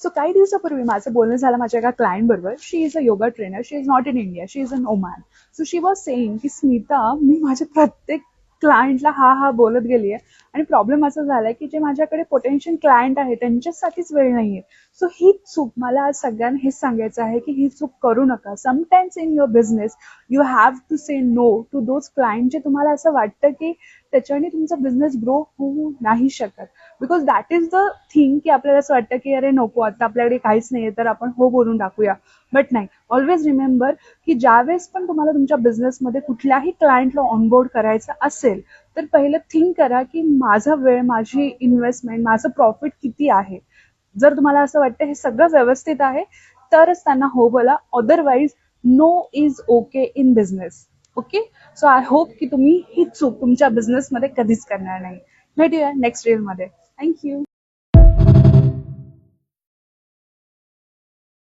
So काही दिवसापूर्वी माझं बोलणं झालं माझ्या एका क्लायंट बरोबर. She is a yoga trainer. She is not in India, she is in Oman. So she was saying की स्मिता, मी माझ्या प्रत्येक क्लायंटला हा हा बोलत गेली आहे आणि प्रॉब्लेम असा झालाय की जे माझ्याकडे पोटेन्शियल क्लायंट आहे त्यांच्यासाठीच वेळ नाहीये. सो ही चूक मला आज सगळ्यांना हेच सांगायचं आहे की ही चूक करू नका. Sometimes in your business you have to say no to those client जे तुम्हाला असं वाटतं की त्याच्याने तुमचा बिझनेस ग्रो होऊ नाही शकत. Because that is the thing की आपल्याला असं वाटतं की अरे नको आता आपल्याकडे काहीच नाहीये तर आपण हो बोलून टाकूया. बट नाही, ऑलवेज रिमेंबर की ज्यावेळेस पण तुम्हाला तुमच्या बिझनेसमध्ये कुठल्याही क्लायंटला ऑनबोर्ड करायचं असेल तर पहिलं थिंक करा की माझा वेळ, माझी इन्व्हेस्टमेंट, माझं प्रॉफिट किती आहे. जर तुम्हाला असं वाटतं हे सगळं व्यवस्थित आहे तरच त्यांना हो बोला. Otherwise no is okay in business. Okay. So I hope की तुम्ही ही चूक तुमच्या बिझनेसमध्ये कधीच करणार नाही. भेटूया नेक्स्ट रीलमध्ये. थँक्यू.